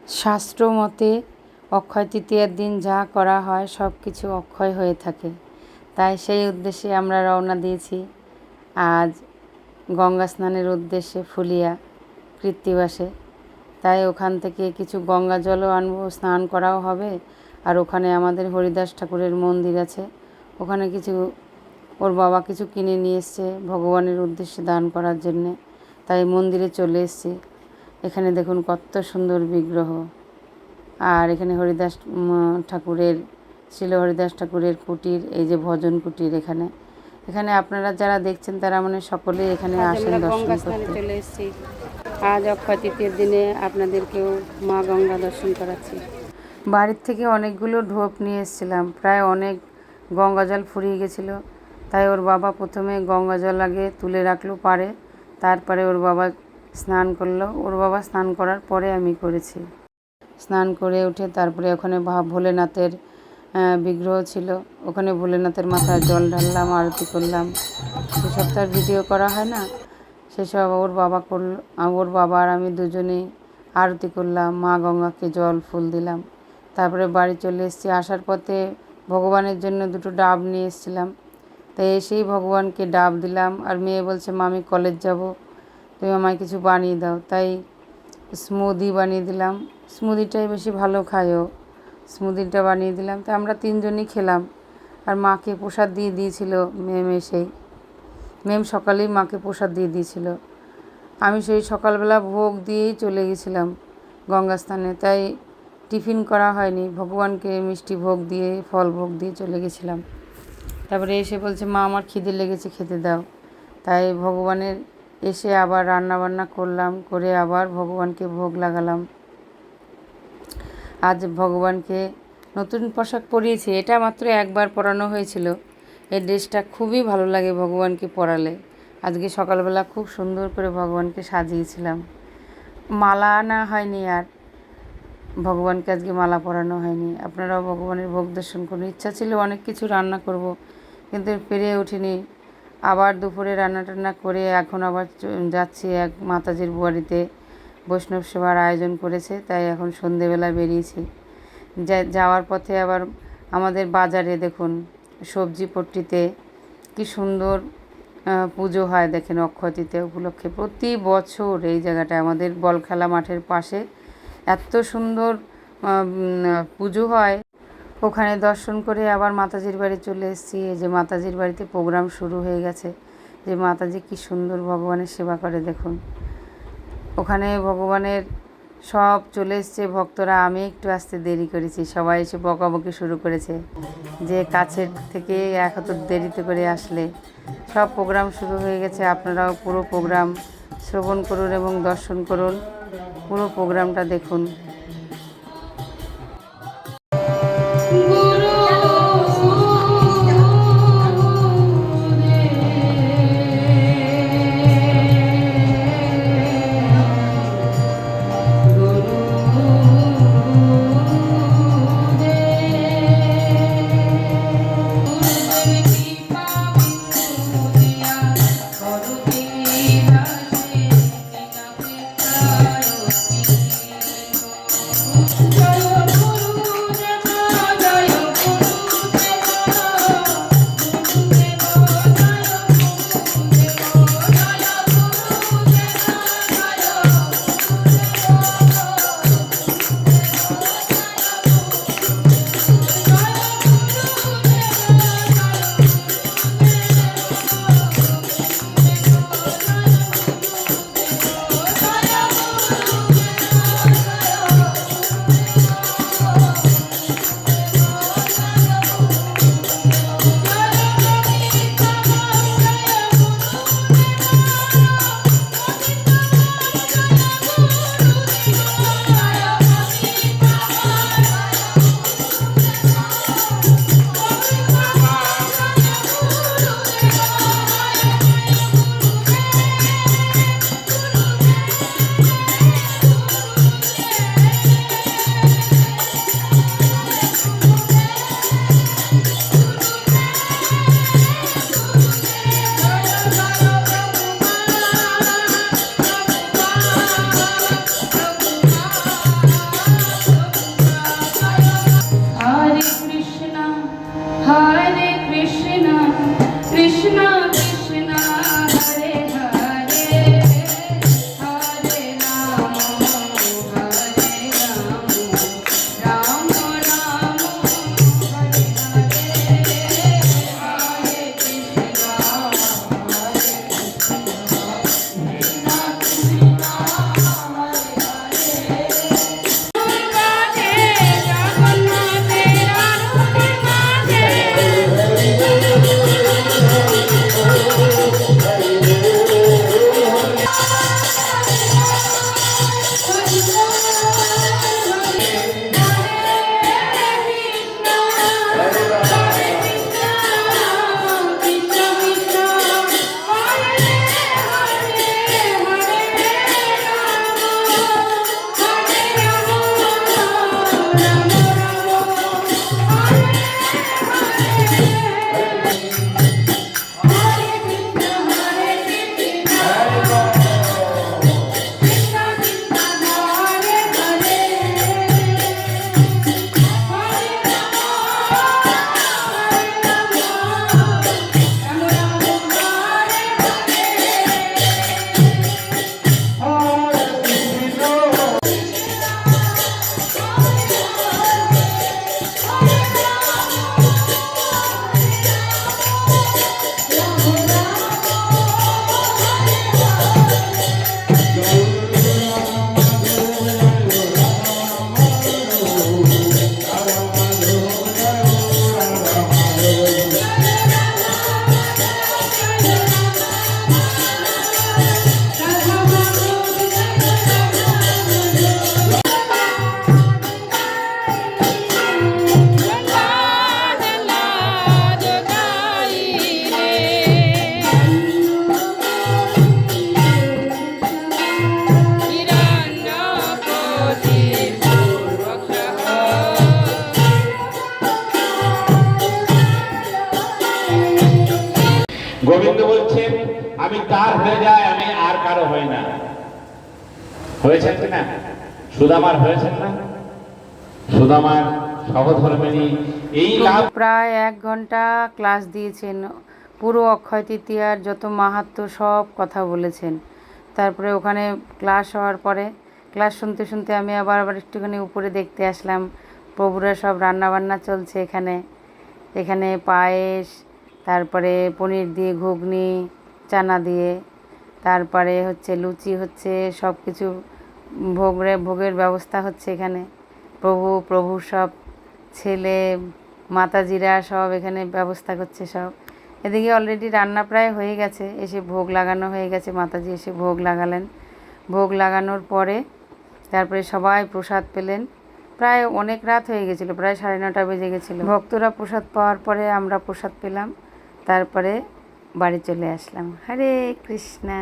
শাস্ত্র মতে অক্ষয় তৃতীয়ার দিন যা করা হয় সব কিছু অক্ষয় হয়ে থাকে। তাই সেই উদ্দেশ্যে আমরা রওনা দিয়েছি আজ গঙ্গা স্নানের উদ্দেশ্যে ফুলিয়া কৃত্তিবাসে। তাই ওখান থেকে কিছু গঙ্গা জলও আনবো, স্নান করাও হবে। আর ওখানে আমাদের হরিদাস ঠাকুরের মন্দির আছে, ওখানে কিছু ওর বাবা কিছু কিনে নিয়ে এসছে ভগবানের উদ্দেশ্যে দান করার জন্যে। তাই মন্দিরে চলে এসেছি। এখানে দেখুন কত সুন্দর বিগ্রহ। আর এখানে হরিদাস ঠাকুরের ছিল হরিদাস ঠাকুরের কুটির, এই যে ভজন কুটির। এখানে আপনারা যারা দেখছেন তারা মানে সকলেই এখানে আসেন দর্শন করতে। চলে এসেছি আজ অক্ষয় তৃতীয়ার দিনে আপনাদেরকেও মা গঙ্গা দর্শন করাচ্ছি। বাড়ির থেকে অনেকগুলো ঢোপ নিয়ে এসেছিলাম, প্রায় অনেক গঙ্গা জল ফুরিয়ে গেছিলো। তাই ওর বাবা প্রথমে গঙ্গা জল আগে তুলে রাখলো পারে, তারপরে ওর বাবা স্নান করলো। ওর বাবা স্নান করার পরে আমি করেছি। স্নান করে উঠে তারপরে ওখানে ভোলেনাথের বিগ্রহ ছিল, ওখানে ভোলেনাথের মাথায় জল ঢাললাম, আরতি করলাম। সেসব তার ভিডিও করা হয় না, সেসব ওর বাবা করলো। ওর বাবা আর আমি দুজনেই আরতি করলাম, মা গঙ্গাকে জল ফুল দিলাম। তারপরে বাড়ি চলে এসেছি। আসার পথে ভগবানের জন্য দুটো ডাব নিয়ে এসেছিলাম, তাই এসেই ভগবানকে ডাব দিলাম। আর মেয়ে বলছে মা আমি কলেজ যাব, তুমি আমায় কিছু বানিয়ে দাও। তাই স্মুদি বানিয়ে দিলাম, স্মুদিটাই বেশি ভালো খায় ও, স্মুদিটা বানিয়ে দিলাম। তাই আমরা তিনজনই খেলাম। আর মাকে প্রসাদ দিয়ে দিয়েছিল মেম। মেম সকালেই মাকে প্রসাদ দিয়ে দিয়েছিল। আমি সেই সকালবেলা ভোগ দিয়েই চলে গেছিলাম গঙ্গা স্নানে, তাই টিফিন করা হয়নি। ভগবানকে মিষ্টি ভোগ দিয়ে ফল ভোগ দিয়ে চলে গেছিলাম। তারপরে এসে বলছে মা আমার খিদে লেগেছে, খেতে দাও। তাই ভগবানের এসে আবার রান্না বান্না করলাম, করে আবার ভগবানকে ভোগ লাগালাম। আজ ভগবানকে নতুন পোশাক পরিয়েছি, এটা মাত্র একবার পরানো হয়েছিল। এই ড্রেসটা খুবই ভালো লাগে ভগবানকে পরালে। আজকে সকালবেলা খুব সুন্দর করে ভগবানকে সাজিয়েছিলাম। মালা আনা হয়নি, আর ভগবানকে আজকে মালা পরানো হয়নি। আপনারাও ভগবানের ভোগ দর্শন করুন। ইচ্ছা ছিল অনেক কিছু রান্না করব, কিন্তু পেরে ওঠিনি। আবার দুপুরে রান্না টান্না করে এখন আবার যাচ্ছি এক মাতাজির বাড়িতে, বৈষ্ণব সেবার আয়োজন করেছে, তাই এখন সন্ধেবেলা বেরিয়েছি। যাওয়ার পথে আবার আমাদের বাজারে দেখুন সবজি পট্টিতে কি সুন্দর পুজো হয় দেখেন। অক্ষয় তৃতীয়া উপলক্ষে প্রতি বছর এই জায়গাটা আমাদের বলখেলা মাঠের পাশে এত সুন্দর পুজো হয়। ওখানে দর্শন করে আবার মাতাজির বাড়ি চলে এসেছি। এই যে মাতাজির বাড়িতে প্রোগ্রাম শুরু হয়ে গেছে। যে মাতাজি কি সুন্দর ভগবানের সেবা করে দেখুন। ওখানে ভগবানের সব চলে এসছে ভক্তরা। আমি একটু আসতে দেরি করেছি, সবাই এসে বকাবকি শুরু করেছে যে কাছের থেকে এত দেরিতে করে আসলে। সব প্রোগ্রাম শুরু হয়ে গেছে। আপনারাও পুরো প্রোগ্রাম শ্রবণ করুন এবং দর্শন করুন, পুরো প্রোগ্রামটা দেখুন। গোবিন্দ বলছেন আমি তার হয়ে যাই, আমি আর কারো হই না। হয়েছেন কিনা? সুদামার হয়েছেন না? সুদামার সহধর্মিণী এই লাভ। প্রায় 1 ঘন্টা ক্লাস দিয়েছেন, পুরো অক্ষয় তৃতীয়ার যত মাহাত্ম্য সব কথা বলেছেন। তারপরে ওখানে ক্লাস হওয়ার পরে ক্লাস শুনতে শুনতে আমি আবার একটুখানি উপরে দেখতে আসলাম। প্রভুরা সব রান্নাবান্না চলছে এখানে। এখানে পায়েস, তারপরে পনির দিয়ে ঘুগনি, চানা দিয়ে, তারপরে হচ্ছে লুচি হচ্ছে, সব কিছু ভোগের ব্যবস্থা হচ্ছে এখানে। প্রভু সব ছেলে মাতাজিরা সব এখানে ব্যবস্থা করছে সব। এদিকে অলরেডি রান্না প্রায় হয়ে গেছে, এসে ভোগ লাগানো হয়ে গেছে, মাতাজি এসে ভোগ লাগালেন। ভোগ লাগানোর পরে তারপরে সবাই প্রসাদ পেলেন। প্রায় অনেক রাত হয়ে গেছিলো, প্রায় 9:30 বেজে গেছিলো। ভক্তরা প্রসাদ পাওয়ার পরে আমরা প্রসাদ পেলাম, তারপরে বাড়ি চলে আসলাম। হরে কৃষ্ণা।